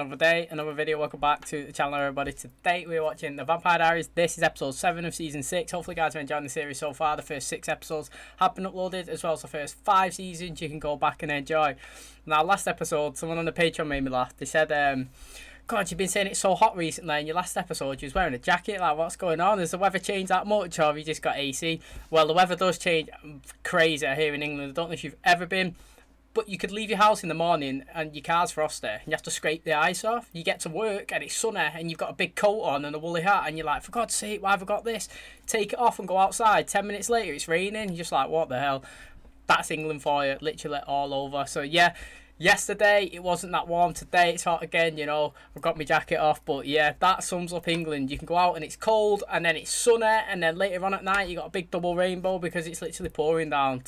Another day, another video. Welcome back to the channel, everybody. Today we're watching the Vampire Diaries. This is episode 7 of season 6. Hopefully you guys are enjoying the series so far. The first 6 episodes have been uploaded, as well as the first 5 seasons you can go back and enjoy. Now, last episode, someone on the Patreon made me laugh. They said, God, you've been saying it's so hot recently. In your last episode, you was wearing a jacket. Like, what's going on? Has the weather changed that much, or have you just got AC? Well, the weather does change crazy here in England. I don't know if you've ever been, but you could leave your house in the morning and your car's frosty and you have to scrape the ice off. You get to work and it's sunny and you've got a big coat on and a woolly hat and you're like, for God's sake, why have I got this? Take it off and go outside. 10 minutes later it's raining. You're just like, what the hell? That's England for you, literally all over. So yeah, yesterday it wasn't that warm. Today it's hot again, you know. I've got my jacket off, but yeah, that sums up England. You can go out and it's cold and then it's sunny and then later on at night you got a big double rainbow because it's literally pouring down.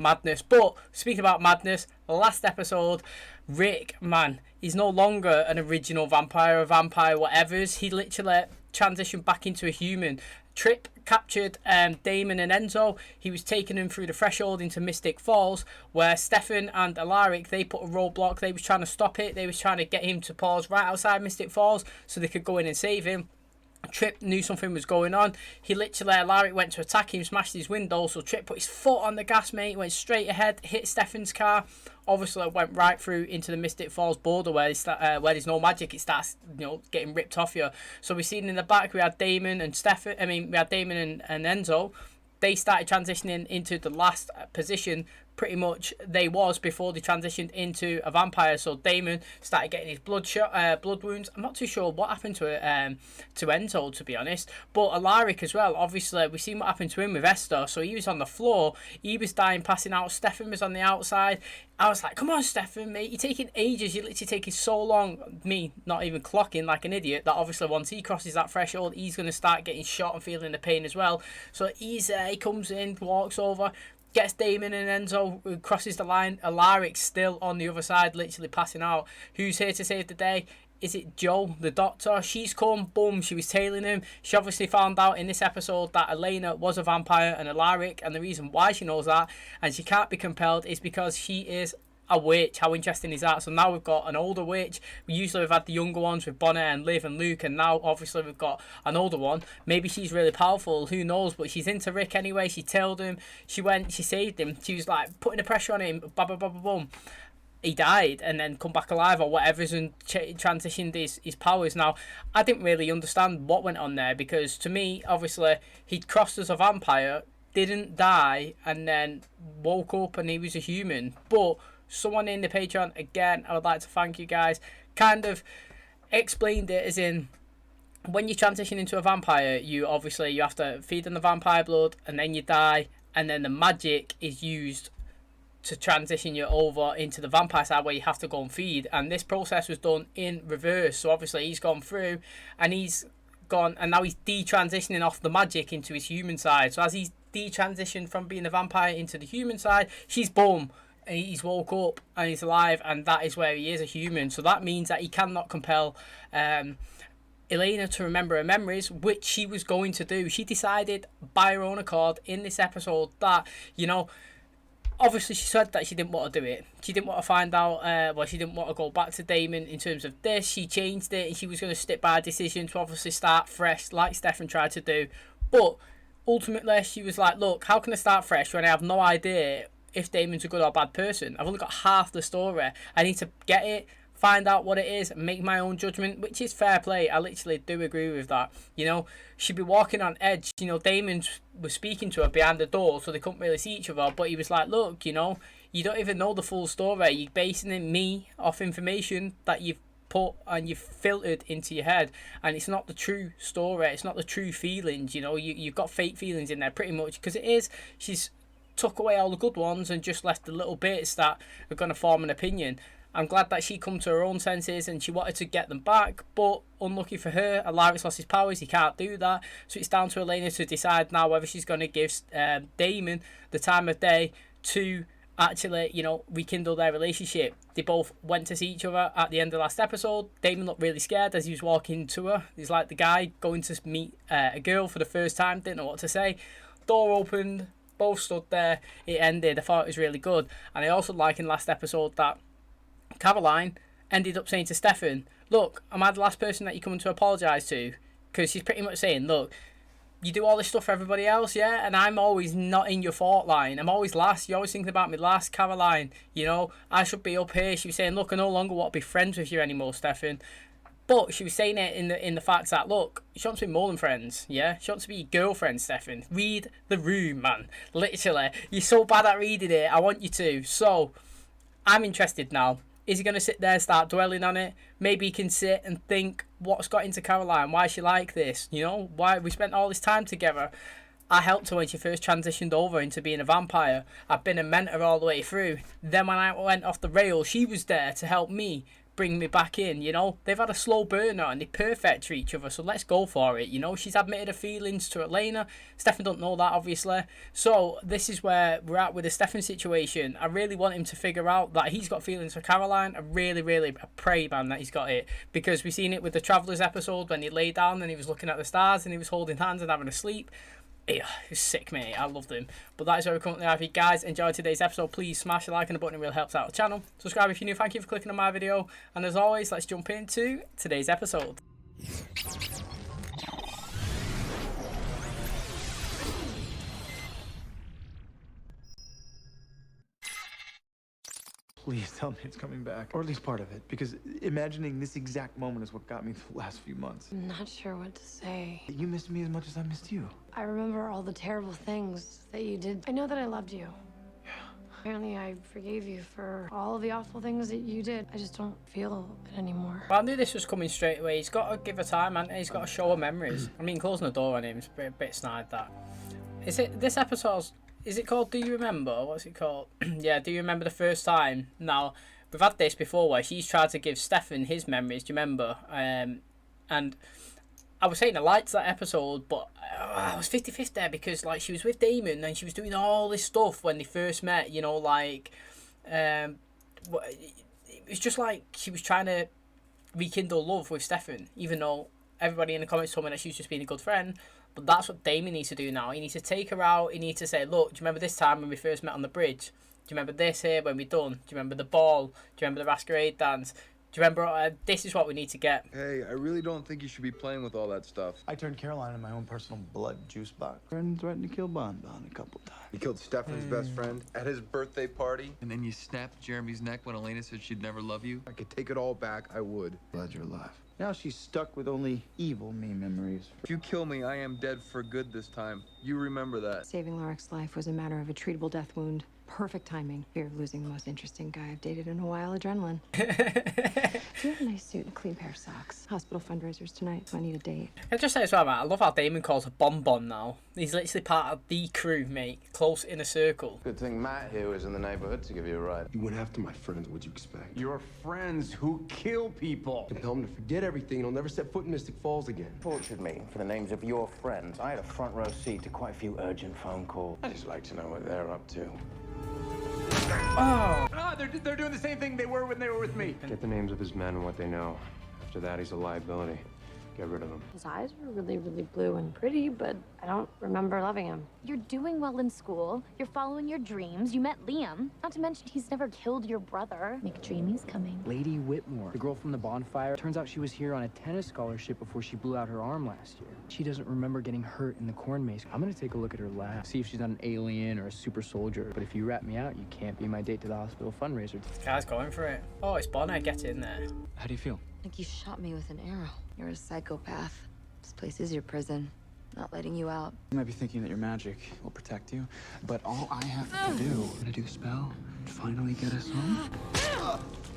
Madness. But speaking about madness, last episode, Rick, man, he's no longer an original vampire or vampire whatevers. He literally transitioned back into a human. Trip captured Damon and Enzo. He was taking them through the threshold into Mystic Falls, where Stefan and Alaric, they put a roadblock. They was trying to stop it. They was trying to get him to pause right outside Mystic Falls so they could go in and save him. Trip knew something was going on. He literally, Alaric went to attack him, smashed his window, so Trip put his foot on the gas, mate, went straight ahead, hit Stefan's car. Obviously it went right through into the Mystic Falls border where there's no magic. It starts, you know, getting ripped off you. So we seen in the back we had Damon and we had Damon and Enzo. They started transitioning into the last position pretty much they was before they transitioned into a vampire. So Damon started getting his blood wounds. I'm not too sure what happened to Enzo, to be honest, but Alaric as well. Obviously we seen what happened to him with Esther, so he was on the floor, he was dying, passing out. Stefan was on the outside. I was like, come on Stefan, mate, you're taking ages, you're literally taking so long. Me not even clocking like an idiot that obviously once he crosses that threshold he's going to start getting shot and feeling the pain as well. So he comes in, walks over, gets Damon and Enzo, who crosses the line. Alaric's still on the other side, literally passing out. Who's here to save the day? Is it Jo, the doctor? She's come, boom, she was tailing him. She obviously found out in this episode that ELENA was a vampire and Alaric, and the reason why she knows that, and she can't be compelled, is because she is a witch. How interesting is that? So now we've got an older witch. We've had the younger ones with Bonner and Liv and Luke, and now obviously we've got an older one. Maybe she's really powerful, who knows, but she's into Rick anyway. She tailed him, she saved him, she was like putting the pressure on him, ba ba ba ba boom. He died and then come back alive or whatever, and transitioned his powers. Now, I didn't really understand what went on there, because to me, obviously, he'd crossed as a vampire, didn't die, and then woke up and he was a human. But someone in the Patreon, again, I would like to thank you guys, kind of explained it as in, when you transition into a vampire, you have to feed on the vampire blood and then you die, and then the magic is used to transition you over into the vampire side where you have to go and feed. And this process was done in reverse. So obviously he's gone through and he's gone, and now he's detransitioning off the magic into his human side. So as he's detransitioned from being a vampire into the human side, she's boom, and he's woke up and he's alive, and that is where he is a human. So that means that he cannot compel ELENA to remember her memories, which she was going to do. She decided by her own accord in this episode that, you know, obviously she said that she didn't want to do it. She didn't want to find out, she didn't want to go back to Damon in terms of this. She changed it and she was going to stick by a decision to obviously start fresh like Stefan tried to do. But ultimately she was like, look, how can I start fresh when I have no idea if Damon's a good or bad person? I've only got half the story. I need to get it, find out what it is, and make my own judgment, which is fair play. I literally do agree with that. You know, she'd be walking on edge. You know, Damon was speaking to her behind the door, so they couldn't really see each other, but he was like, look, you know, you don't even know the full story. You're basing me off information that you've put and you've filtered into your head, and it's not the true story, it's not the true feelings. You know, you've got fake feelings in there pretty much, because it is, she's took away all the good ones and just left the little bits that are going to form an opinion. I'm glad that she come to her own senses and she wanted to get them back, but unlucky for her, Alaric's lost his powers, he can't do that. So it's down to ELENA to decide now whether she's going to give Damon the time of day to actually, you know, rekindle their relationship. They both went to see each other at the end of last episode. Damon looked really scared as he was walking to her. He's like the guy going to meet a girl for the first time, didn't know what to say. Door opened, both stood there, it ended. I thought it was really good. And I also like in last episode that Caroline ended up saying to Stefan, look, am I the last person that you're coming to apologise to? Because she's pretty much saying, look, you do all this stuff for everybody else, yeah? And I'm always not in your fault line. I'm always last. You're always thinking about me last, Caroline. You know, I should be up here. She was saying, look, I no longer want to be friends with you anymore, Stefan. But she was saying it in the fact that, look, she wants to be more than friends, yeah? She wants to be your girlfriend, Stefan. Read the room, man. Literally. You're so bad at reading it. I want you to. So, I'm interested now. Is he going to sit there and start dwelling on it? Maybe he can sit and think, what's got into Caroline? Why is she like this? You know, why we spent all this time together. I helped her when she first transitioned over into being a vampire. I've been a mentor all the way through. Then when I went off the rails, she was there to help me, bring me back in, you know. They've had a slow burner and they're perfect for each other, so let's go for it, you know. She's admitted her feelings to ELENA. Stefan don't know that, obviously. So this is where we're at with the Stefan situation. I really want him to figure out that he's got feelings for Caroline. I really pray, man, that he's got it, because we've seen it with the Travellers episode when he lay down and he was looking at the stars and he was holding hands and having a sleep. Yeah, he's sick, mate. I loved him. But that is where we currently are. If you guys enjoyed today's episode, please smash a like and a button. It really helps out the channel. Subscribe if you're new. Thank you for clicking on my video. And as always, let's jump into today's episode. Please tell me it's coming back, or at least part of it, because imagining this exact moment is what got me through the last few months. I'm not sure what to say. You missed me as much as I missed you. I remember all the terrible things that you did. I know that I loved you. Yeah. Apparently I forgave you for all of the awful things that you did. I just don't feel it anymore. Well, I knew this was coming straight away. He's got to give her time, and he's got to show her memories. I mean, closing the door on him is a bit snide, that. Is it this episode's... Is it called Do You Remember? What's it called? Yeah, Do You Remember the First Time? Now, we've had this before where she's tried to give Stefan his memories, do you remember? And I was saying I liked that episode, but I was 50-50 there because, like, she was with Damon and she was doing all this stuff when they first met, you know, like... it was just like she was trying to rekindle love with Stefan, even though everybody in the comments told me that she was just being a good friend. But that's what Damon needs to do now. He needs to take her out. He needs to say, look, do you remember this time when we first met on the bridge? Do you remember this here when we done? Do you remember the ball? Do you remember the masquerade dance? Do you remember, this is what we need to get. Hey, I really don't think you should be playing with all that stuff. I turned Caroline in my own personal blood juice box. And threatened to kill Bon a couple times. You killed Stefan's best friend at his birthday party. And then you snapped Jeremy's neck when ELENA said she'd never love you? If I could take it all back, I would. Glad you're alive. Now she's stuck with only evil me memories. If you kill me, I am dead for good this time. You remember that. Saving Lorik's life was a matter of a treatable death wound. Perfect timing. Fear of losing the most interesting guy I've dated in a while, adrenaline. You have a nice suit and a clean pair of socks. Hospital fundraisers tonight, so I need a date. I just say as well, man, I love how Damon calls her Bon now. He's literally part of the crew, mate. Close in a circle. Good thing Matt here was in the neighborhood to give you a ride. You went after my friends, what'd you expect? Your friends who kill people. Compel him to forget everything and he'll never set foot in Mystic Falls again. Tortured me for the names of your friends. I had a front row seat to quite a few urgent phone calls. I just like to know what they're up to. Oh. Ah, they're doing the same thing they were when they were with me. Get the names of his men and what they know. After that, he's a liability. Get rid of him. His eyes were really blue and pretty, but I don't remember loving him. You're doing well in school. You're following your dreams. You met Liam. Not to mention he's never killed your brother. McDreamy's coming. Lady Whitmore, the girl from the bonfire. Turns out she was here on a tennis scholarship before she blew out her arm last year. She doesn't remember getting hurt in the corn maze. I'm gonna take a look at her lab, see if she's not an alien or a super soldier. But if you rat me out, you can't be my date to the hospital fundraiser. This guy's going for it. Oh, it's Bonner. Get in there. How do you feel? Like you shot me with an arrow. You're a psychopath. This place is your prison. Not letting you out. You might be thinking that your magic will protect you, but all I have to do is do the spell and finally get us home.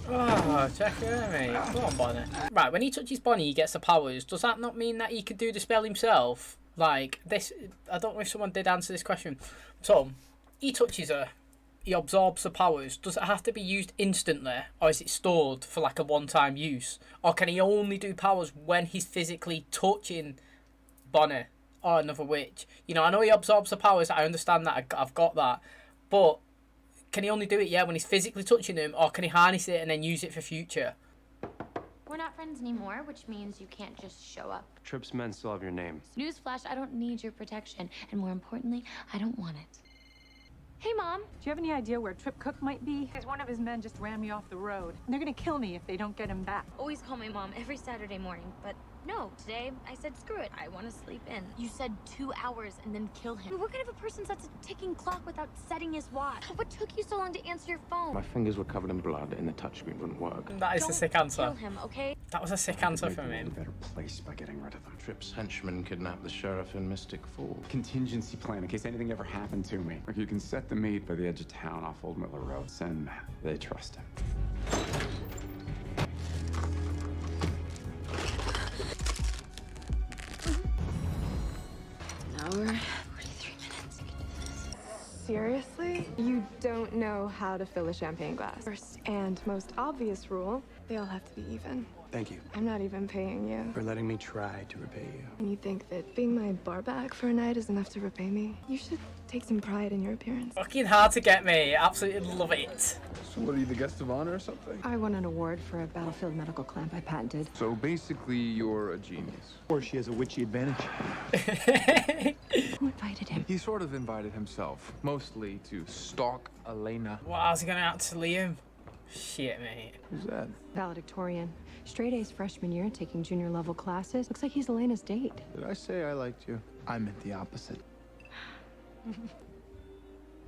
Oh, check her, mate. Go on, Bonner. Right, when he touches Bonnie, he gets the powers. Does that not mean that he could do the spell himself? Like, this... I don't know if someone did answer this question. So, he touches her. He absorbs the powers. Does it have to be used instantly? Or is it stored for, like, a one-time use? Or can he only do powers when he's physically touching Bonnie or another witch? You know, I know he absorbs the powers. I understand that. I've got that. But can he only do it, yeah, when he's physically touching them? Or can he harness it and then use it for future? We're not friends anymore, which means you can't just show up. Tripp's men still have your name. Newsflash, I don't need your protection. And more importantly, I don't want it. Hey, Mom. Do you have any idea where Trip Cook might be? Because one of his men just ran me off the road. And they're gonna kill me if they don't get him back. Always call my mom every Saturday morning, but no, today I said screw it. I want to sleep in. You said 2 hours and then kill him. What kind of a person sets a ticking clock without setting his watch? What took you so long to answer your phone? My fingers were covered in blood and the touchscreen wouldn't work. That is a sick answer. Kill him, okay? That was a sick answer from him. A better place by getting rid of them. Tripp's henchmen kidnapped the sheriff in Mystic Falls. Contingency plan in case anything ever happened to me. Like you can set the meet by the edge of town off Old Miller Road. Send Matt. They trust him. Hour, 43 minutes. Seriously? You don't know how to fill a champagne glass. First and most obvious rule, they all have to be even. Thank you I'm not even paying you. for letting me try to repay you. And you think that being my bar back for a night is enough to repay me? You should take some pride in your appearance. Fucking hard to get me. Absolutely love it. So what, are you the guest of honor or something? I won an award for a battlefield medical clamp I patented. So basically, you're a genius. Or she has a witchy advantage. Who invited him? He sort of invited himself, mostly to stalk ELENA. What else are gonna add to Liam? Shit, mate. Who's that? Valedictorian. Straight A's freshman year, taking junior level classes. Looks like he's Elena's date. Did I say I liked you? I meant the opposite.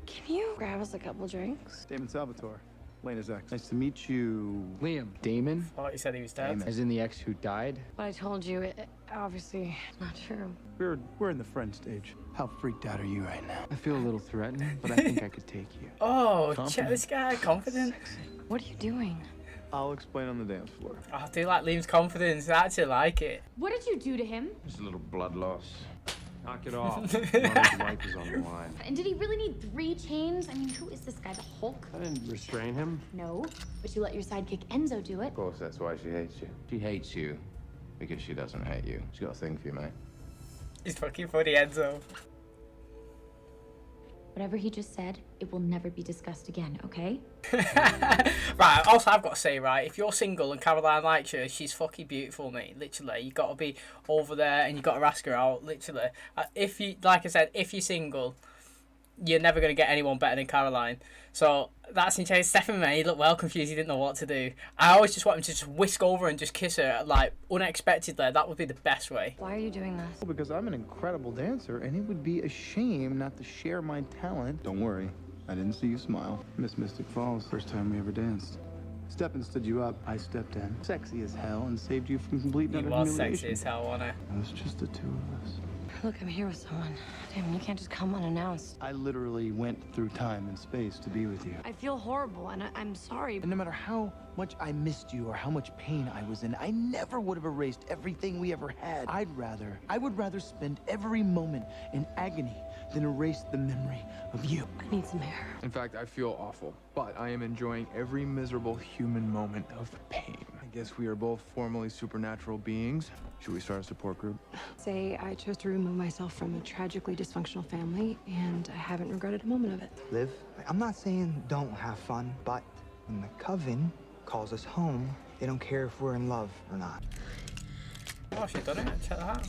Can you grab us a couple drinks? Damon Salvatore, Elena's ex. Nice to meet you. Liam. Damon? I thought you said he was dead. As in the ex who died? But I told you, it obviously it's not true. We're in the friend stage. How freaked out are you right now? I feel a little threatened, but I think I could take you. Oh, check this guy. Confident. What are you doing? I'll explain on the dance floor. Oh, I do like Liam's confidence. I actually like it. What did you do to him? Just a little blood loss. Knock it off. Mother's life is on the line. And did he really need 3 chains? I mean, who is this guy, the Hulk? I didn't restrain him. No, but you let your sidekick Enzo do it. Of course, that's why she hates you. She hates you because she doesn't hate you. She's got a thing for you, mate. He's fucking funny, Enzo. Whatever he just said, it will never be discussed again, okay? Right, also I've got to say, right, if you're single and Caroline likes you, she's fucking beautiful, mate, literally. You got to be over there and you got to ask her out, literally. If you, like I said, if you're single, you're never going to get anyone better than Caroline. So that's in case. Stephen May, he looked well confused, he didn't know what to do. I always just want him to just whisk over and just kiss her, like, unexpectedly. That would be the best way. Why are you doing this? Because I'm an incredible dancer, and it would be a shame not to share my talent. Don't worry, I didn't see you smile. Miss Mystic Falls, first time we ever danced. Steppin' stood you up, I stepped in. Sexy as hell, and saved you from complete He utter was humiliation. sexy as hell, wasn't It was just the two of us. Look, I'm here with someone. Damn, you can't just come unannounced. I literally went through time and space to be with you. I feel horrible, and I'm sorry. And no matter how much I missed you or how much pain I was in, I never would have erased everything we ever had. I would rather spend every moment in agony than erase the memory of you. I need some air. In fact, I feel awful, but I am enjoying every miserable human moment of pain. I guess we are both formerly supernatural beings. Should we start a support group? Say I chose to remove myself from a tragically dysfunctional family, and I haven't regretted a moment of it. Liv, I'm not saying don't have fun, but when the coven calls us home, they don't care if we're in love or not. Oh, she done it. Check that out.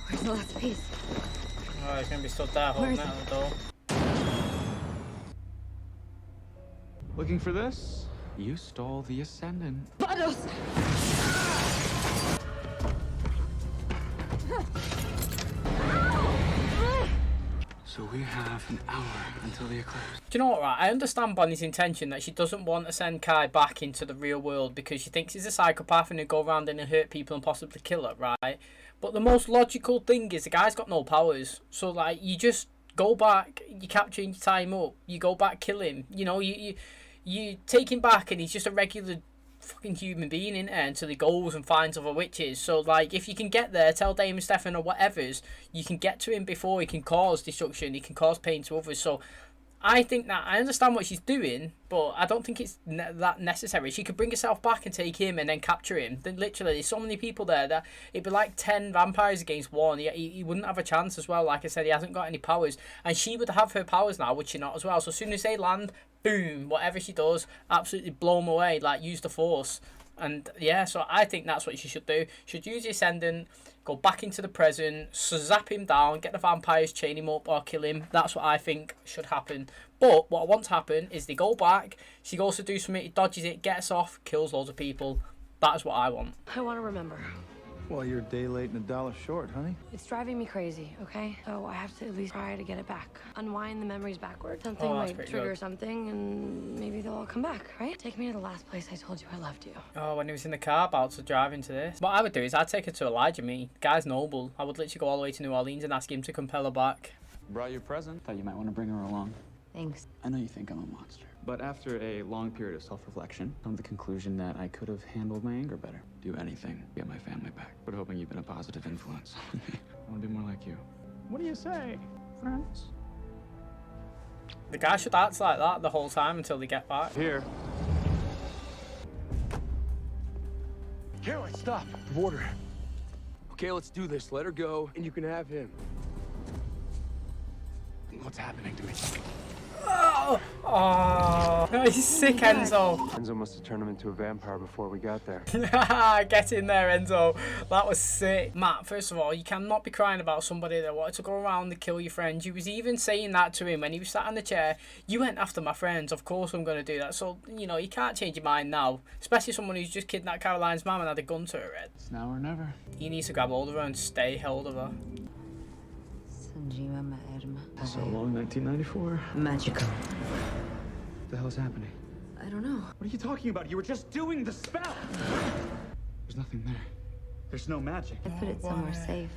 Where's the last piece? Oh, he's going to be stood there holding out the door. Looking for this? You stole the Ascendant. Vados! So we have an hour until the eclipse. Do you know what, right? I understand Bonnie's intention that she doesn't want to send Kai back into the real world because she thinks he's a psychopath and he'll go around and hurt people and possibly kill her, right? But the most logical thing is the guy's got no powers. So, like, you just go back, you capture him, you tie him up, you go back, kill him. You know, you take him back and he's just a regular fucking human being in there until he goes and finds other witches. So, like, if you can get there, tell Damon, Stefan or whatever's, you can get to him before he can cause destruction, he can cause pain to others. So I think that I understand what she's doing, but I don't think it's that necessary. She could bring herself back and take him and then capture him. Then literally, there's so many people there that it'd be like 10 vampires against one. He wouldn't have a chance as well. Like I said, he hasn't got any powers, and she would have her powers now, would she not as well? So as soon as they land, boom, whatever she does, absolutely blow them away. Like, use the force. And yeah, so I think that's what she should do. Should use the Ascendant, go back into the present, zap him down, get the vampires, chain him up or kill him. That's what I think should happen. But what I want to happen is they go back, she goes to do something, he dodges it, gets off, kills loads of people. That is what I want. I want to remember. Well, you're a day late and $1 short, honey. It's driving me crazy, okay? So I have to at least try to get it back. Unwind the memories backward. Something might trigger something, and maybe they'll all come back, right? Take me to the last place I told you I loved you. Oh, when he was in the car about to drive into this. What I would do is I'd take her to Elijah Mead. Guy's noble. I would literally go all the way to New Orleans and ask him to compel her back. Brought you a present. Thought you might want to bring her along. Thanks. I know you think I'm a monster. But after a long period of self-reflection, I'm to the conclusion that I could have handled my anger better. Do anything to get my family back. But hoping you've been a positive influence. I want to be more like you. What do you say, friends? The guy should act like that the whole time until they get back. Here. Caroline, stop. The border. Okay, let's do this. Let her go, and you can have him. What's happening to me? Oh, he's sick, Enzo. Enzo must have turned him into a vampire before we got there. Get in there, Enzo. That was sick. Matt, first of all, you cannot be crying about somebody that wanted to go around and kill your friends. You was even saying that to him when he was sat in the chair. You went after my friends. Of course I'm going to do that. So, you know, you can't change your mind now. Especially someone who's just kidnapped Caroline's mum and had a gun to her head. It's now or never. He needs to grab hold of her and stay hold of her. So long, 1994. Magical. What the hell's happening? I don't know. What are you talking about? You were just doing the spell! There's nothing there. There's no magic. I put it somewhere safe.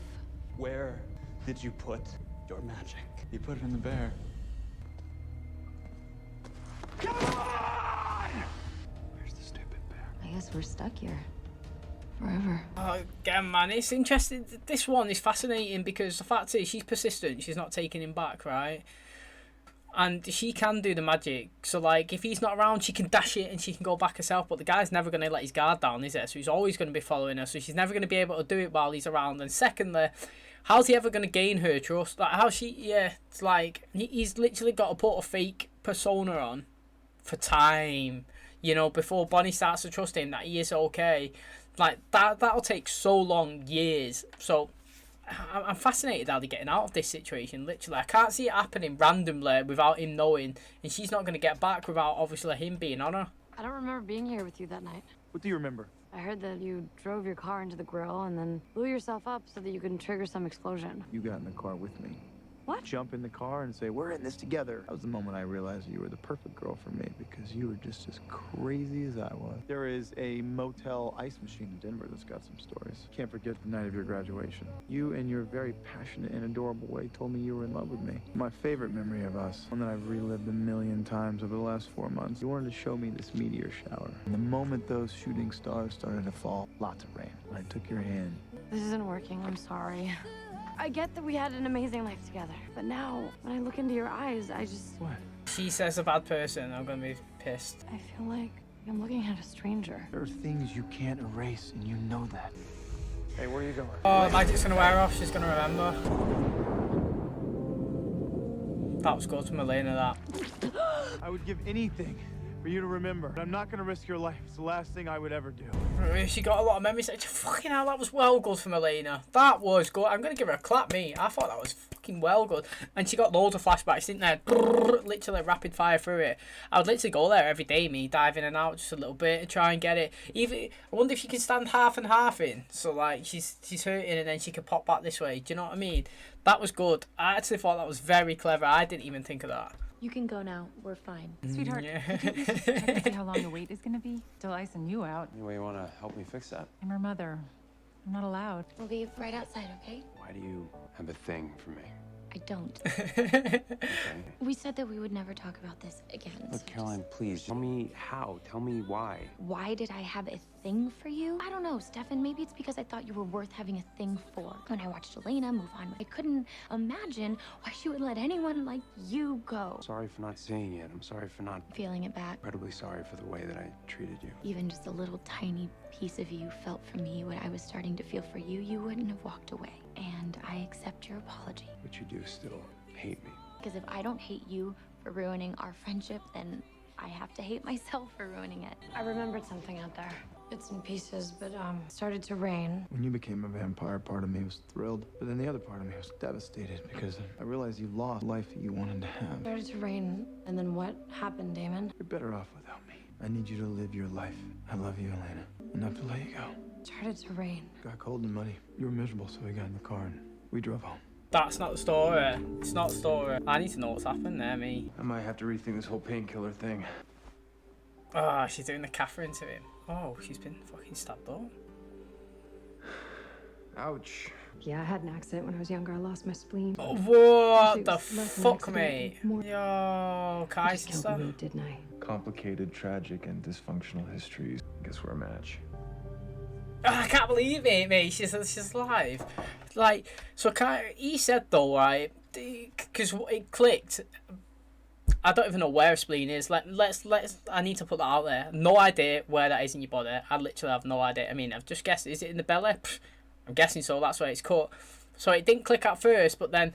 Where did you put your magic? You put it in the bear. Come on! Where's the stupid bear? I guess we're stuck here. Forever. Oh, again, man, it's interesting. This one is fascinating because the fact is she's persistent. She's not taking him back, right? And she can do the magic. So, like, if he's not around, she can dash it and she can go back herself. But the guy's never going to let his guard down, is it? So he's always going to be following her. So she's never going to be able to do it while he's around. And secondly, how's he ever going to gain her trust? Like, how she... Yeah, it's like... He's literally got to put a fake persona on for time. You know, before Bonnie starts to trust him that he is okay. Like, that'll take so long, years. So, I'm fascinated how they're getting out of this situation, literally. I can't see it happening randomly without him knowing. And she's not going to get back without, obviously, him being on her. I don't remember being here with you that night. What do you remember? I heard that you drove your car into the grill and then blew yourself up so that you could trigger some explosion. You got in the car with me. What? Jump in the car and say, we're in this together. That was the moment I realized you were the perfect girl for me because you were just as crazy as I was. There is a motel ice machine in Denver that's got some stories. Can't forget the night of your graduation. You, in your very passionate and adorable way, told me you were in love with me. My favorite memory of us, one that I've relived a million times over the last 4 months, you wanted to show me this meteor shower. And the moment those shooting stars started to fall, lots of rain, I took your hand. This isn't working, I'm sorry. I get that we had an amazing life together, but now, when I look into your eyes, I just... What? She says a bad person, I'm going to be pissed. I feel like I'm looking at a stranger. There are things you can't erase, and you know that. Hey, where are you going? Oh, magic's going to wear off, she's going to remember. That was good from Elena, that. I would give anything for you to remember. But I'm not going to risk your life. It's the last thing I would ever do. She got a lot of memories. Fucking hell, that was well good from Elena. That was good. I'm going to give her a clap, me. I thought that was fucking well good. And she got loads of flashbacks, didn't there? Literally rapid fire through it. I would literally go there every day, me, dive in and out just a little bit and try and get it. Even I wonder if you can stand half and half in. So, like, she's hurting and then she can pop back this way. Do you know what I mean? That was good. I actually thought that was very clever. I didn't even think of that. You can go now. We're fine. Sweetheart, Yeah. could you just check to see how long the wait is going to be? Till I send you out. Anyway, you want to help me fix that? I'm her mother. I'm not allowed. We'll be right outside, okay? Why do you have a thing for me? I don't. Okay. We said that we would never talk about this again. Look, Caroline, please, tell me how. Tell me why. Why did I have a thing for you? I don't know, Stefan. Maybe it's because I thought you were worth having a thing for. When I watched Elena move on, I couldn't imagine why she would let anyone like you go. Sorry for not seeing it. I'm sorry for not Feeling it back. incredibly sorry for the way that I treated you. Even just a little tiny piece of you felt for me what I was starting to feel for you, you wouldn't have walked away. And I accept your apology. But you do still hate me. Because if I don't hate you for ruining our friendship, then I have to hate myself for ruining it. I remembered something out there. bits and pieces, but it started to rain. When you became a vampire, part of me was thrilled, but then the other part of me was devastated because I realized you lost the life that you wanted to have. It started to rain, and then what happened, Damon? You're better off without me. I need you to live your life. I love you, Elena. Enough to let you go. It started to rain. Got cold and muddy. You were miserable, so we got in the car and we drove home. That's not the story. It's not the story. I need to know what's happened there, me. I might have to rethink this whole painkiller thing. Oh, she's doing the Catherine to him. Oh, she's been fucking stabbed up. Ouch. Yeah, I had an accident when I was younger. I lost my spleen. Oh, what Actually, the it was less than an fuck, accident, mate? more- Yo, I Kai's just killed the stuff. mood, didn't I? Complicated, tragic, and dysfunctional histories. Guess we're a match. I can't believe it, mate. She's live. Like, so he said though, right? Because it clicked. I don't even know where a spleen is. Let's. I need to put that out there. No idea where that is in your body. I literally have no idea. I mean, I've just guessed. Is it in the belly? Pfft, I'm guessing so. That's where it's cut. So it didn't click at first, but then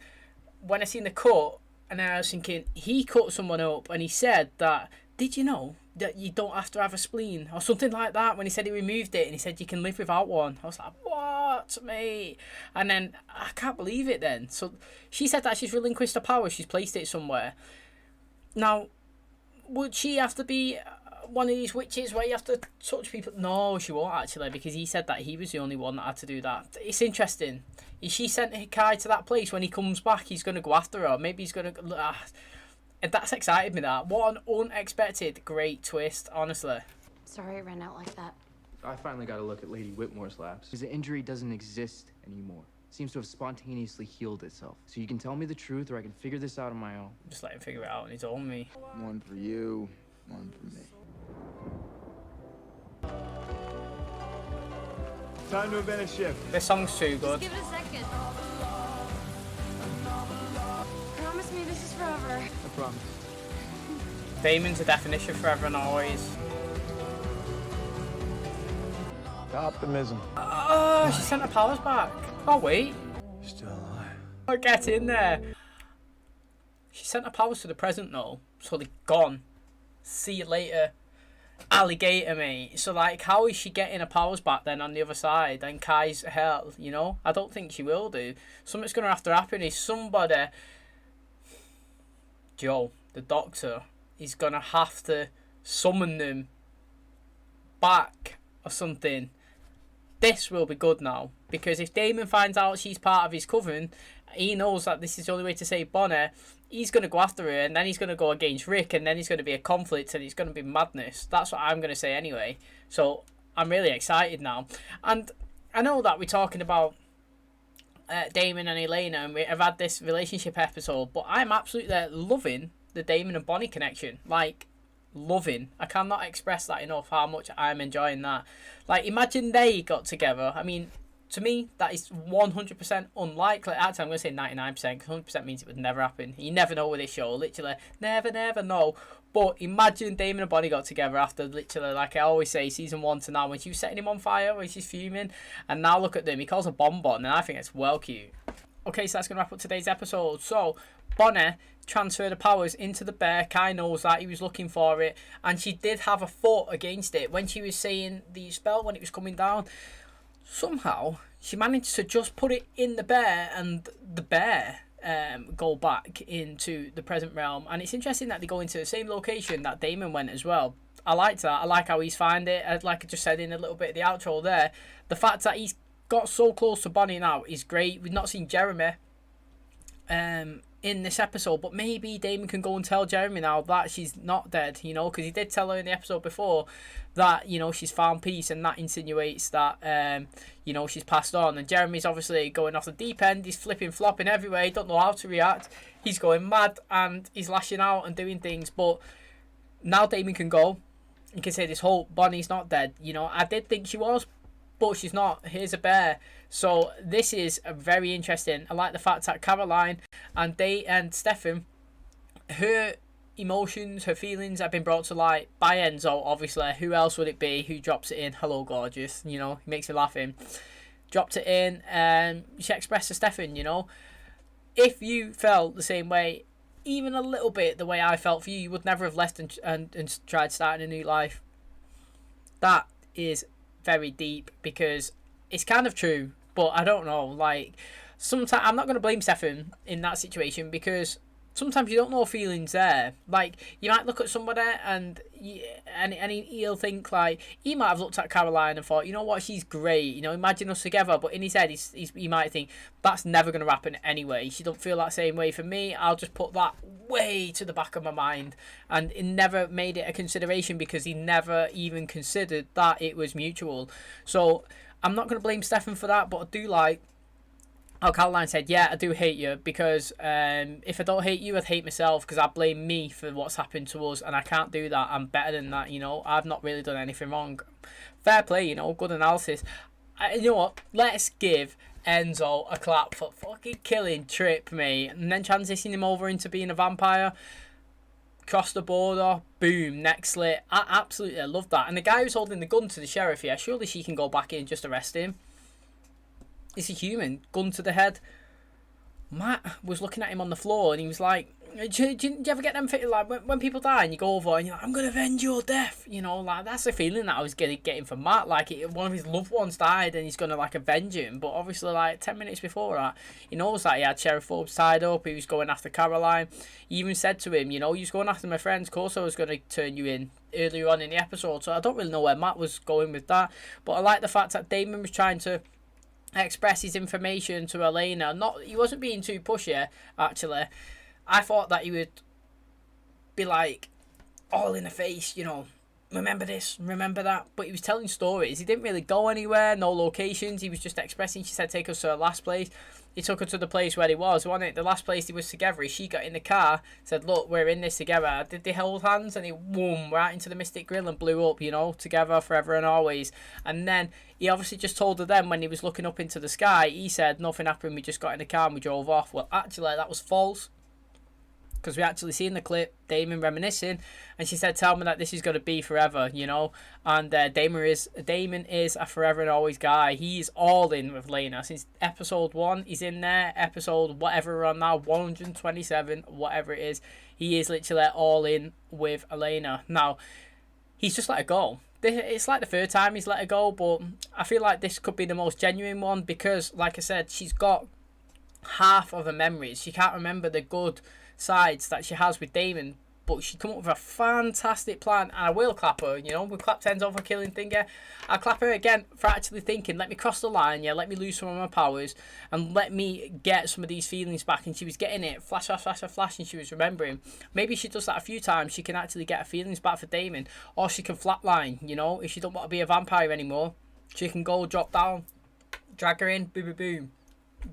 when I seen the cut, and then I was thinking he cut someone up, and he said that. Did you know that you don't have to have a spleen or something like that? When he said he removed it and he said you can live without one, I was like, what, mate? And then I can't believe it. Then so she said that she's relinquished her power. She's placed it somewhere. Now, would she have to be one of these witches where you have to touch people? No, she won't actually, because he said that he was the only one that had to do that. It's interesting. Is she sent Kai to that place? When he comes back, he's going to go after her. Maybe he's going to... that's excited me, that. What an unexpected great twist, honestly. Sorry it ran out like that. I finally got a look at Lady Whitmore's labs. His injury doesn't exist anymore. It seems to have spontaneously healed itself. So you can tell me the truth, or I can figure this out on my own. Just let him figure it out on his own, me. One for you, one for me. Time to abandon ship. This song's too good. Just give it a second. Promise me this is forever. I promise. Damon's a definition forever and always. Optimism. Oh, she sent her powers back. Oh, wait. Still alive. Oh, get in there. She sent her powers to the present, though. So they're gone. See you later. Alligator, mate. So, like, how is she getting her powers back then on the other side? And Kai's hell, you know? I don't think she will do. Something's going to have to happen. Is somebody... Joe, the doctor, is going to have to summon them back or something. This will be good now, because if Damon finds out she's part of his coven, he knows that this is the only way to save Bonnie. He's going to go after her, and then he's going to go against Rick, and then he's going to be a conflict, and it's going to be madness. That's what I'm going to say anyway. So I'm really excited now. And I know that we're talking about Damon and Elena, and we have had this relationship episode, but I'm absolutely loving the Damon and Bonnie connection. Like, loving. I cannot express that enough, how much I'm enjoying that. Like, imagine they got together. I mean, to me, that is 100% unlikely. Actually, I'm going to say 99%, because 100% means it would never happen. You never know with this show, literally. Never know. But imagine Damon and Bonnie got together after, literally, like I always say, season 1 to now, when she was setting him on fire, when she's fuming. And now look at them. He calls her Bonbon, and I think it's well cute. Okay, so that's going to wrap up today's episode. So, Bonnie transferred her powers into the bear. Kai knows that. He was looking for it. And she did have a foot against it. When she was saying the spell, when it was coming down, somehow she managed to just put it in the bear, and the bear go back into the present realm. And it's interesting that they go into the same location that Damon went as well. I liked that. I like how he's found it. Like I just said in a little bit of the outro there, the fact that he's got so close to Bonnie now is great. We've not seen Jeremy in this episode, but maybe Damon can go and tell Jeremy now that she's not dead, you know, because he did tell her in the episode before that, you know, she's found peace, and that insinuates that you know, she's passed on. And Jeremy's obviously going off the deep end. He's flipping flopping everywhere. He don't know how to react. He's going mad, and he's lashing out and doing things. But now Damon can go. You can say this whole Bonnie's not dead, you know. I did think she was, but she's not. Here's a bear. So this is very interesting. I like the fact that Caroline and Stefan, her emotions, her feelings have been brought to light by Enzo, obviously. Who else would it be who drops it in? Hello, gorgeous. You know, he makes me laughing. Dropped it in, and she expressed to Stefan, you know, if you felt the same way, even a little bit the way I felt for you, you would never have left and tried starting a new life. That is very deep, because it's kind of true, but I don't know. Like, sometimes I'm not going to blame Stefan in that situation, because sometimes you don't know feelings there. Like, you might look at somebody and he'll think, like, he might have looked at Caroline and thought, you know what, she's great, you know, imagine us together. But in his head, he might think, that's never going to happen anyway. She don't feel that same way. For me, I'll just put that way to the back of my mind. And it never made it a consideration, because he never even considered that it was mutual. So I'm not going to blame Stefan for that, but I do like how Caroline said, yeah, I do hate you, because if I don't hate you, I'd hate myself, because I blame me for what's happened to us, and I can't do that. I'm better than that, you know. I've not really done anything wrong. Fair play, you know, good analysis. You know what? Let's give Enzo a clap for fucking killing Trip, mate, and then transitioning him over into being a vampire. Cross the border, boom, neck slit. I absolutely love that. And the guy who's holding the gun to the sheriff, yeah, surely she can go back in and just arrest him. It's a human, gun to the head. Matt was looking at him on the floor, and he was like, do you ever get them feeling like when people die and you go over and you're like, I'm going to avenge your death, you know, like that's the feeling that I was getting from Matt. Like, one of his loved ones died and he's going to like avenge him, but obviously like 10 minutes before that, he knows that he had Sheriff Forbes tied up, he was going after Caroline. He even said to him, you know, you're going after my friends, of course I was going to turn you in earlier on in the episode. So I don't really know where Matt was going with that, but I like the fact that Damon was trying to express his information to ELENA. He wasn't being too pushy, actually. I thought that he would be like all in the face, you know, remember this, remember that, but he was telling stories. He didn't really go anywhere, no locations. He was just expressing. She said, take us to the last place. He took her to the place where he was, wasn't it? The last place he was together. She got in the car, said, look, we're in this together. Did they hold hands? And he whoom right into the Mystic Grill and blew up, you know, together forever and always. And then he obviously just told her then, when he was looking up into the sky, he said nothing happened, we just got in the car and we drove off. Well, actually, that was false, because we actually seen the clip, Damon reminiscing, and she said, tell me that this is going to be forever, you know. And Damon is a forever and always guy. He's all in with Lena since episode 1. He's in there. Episode whatever we're on now, 127, whatever it is, he is literally all in with Elena. Now, he's just let her go. It's like the third time he's let her go, but I feel like this could be the most genuine one, because like I said, she's got half of her memories. She can't remember the good sides that she has with Damon, but she come up with a fantastic plan, and I will clap her. You know, we clapped Enzo for killing Thinger. I'll clap her again for actually thinking, let me cross the line, yeah, let me lose some of my powers and let me get some of these feelings back. And she was getting it, flash, flash, flash, flash, and she was remembering. Maybe she does that a few times, she can actually get her feelings back for Damon, or she can flatline, you know, if she don't want to be a vampire anymore, she can go drop down, drag her in, boom, boom, boom,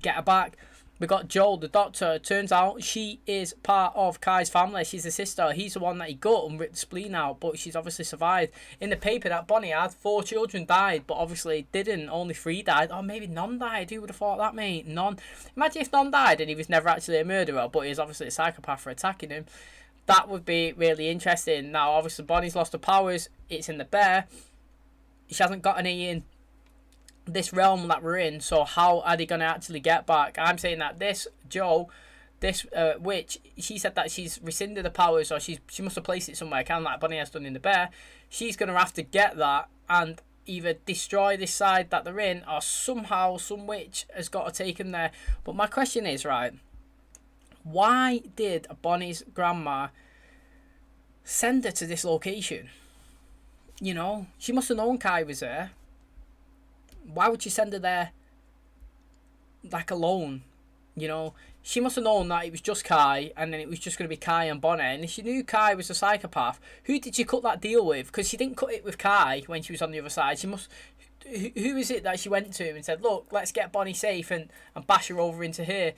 get her back. We got Joel, the doctor. Turns out she is part of Kai's family. She's a sister. He's the one that he got and ripped the spleen out, but she's obviously survived. In the paper that Bonnie had, 4 children died, but obviously didn't. Only 3 died. Or maybe none died. Who would have thought that, mate? None. Imagine if none died and he was never actually a murderer, but he was obviously a psychopath for attacking him. That would be really interesting. Now, obviously, Bonnie's lost her powers. It's in the bear. She hasn't got any in this realm that we're in, so how are they going to actually get back? I'm saying that this witch, she said that she's rescinded the powers, or she must have placed it somewhere, kind of like Bonnie has done in the bear. She's going to have to get that and either destroy this side that they're in, or somehow some witch has got to take them there. But my question is, right, why did Bonnie's grandma send her to this location? You know, she must have known Kai was there. Why would she send her there, like, alone? You know, she must have known that it was just Kai, and then it was just going to be Kai and Bonnie. And if she knew Kai was a psychopath, who did she cut that deal with? Because she didn't cut it with Kai when she was on the other side. She must... Who is it that she went to and said, look, let's get Bonnie safe and bash her over into here?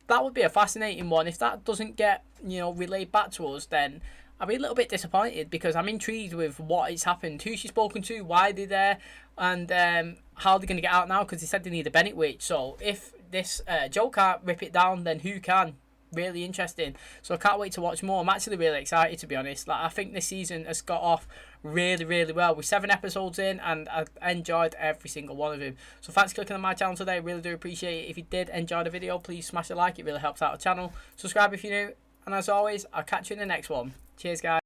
That would be a fascinating one. If that doesn't get, you know, relayed back to us, then I'll be a little bit disappointed, because I'm intrigued with what has happened, who she's spoken to, why they're there, and how they're going to get out now, because they said they need a Bennett witch. So if this Joe can't rip it down, then who can? Really interesting. So I can't wait to watch more. I'm actually really excited, to be honest. Like, I think this season has got off really, really well. We're 7 episodes in, and I enjoyed every single one of them. So thanks for clicking on my channel today. Really do appreciate it. If you did enjoy the video, please smash a like. It really helps out the channel. Subscribe if you're new. And as always, I'll catch you in the next one. Cheers, guys.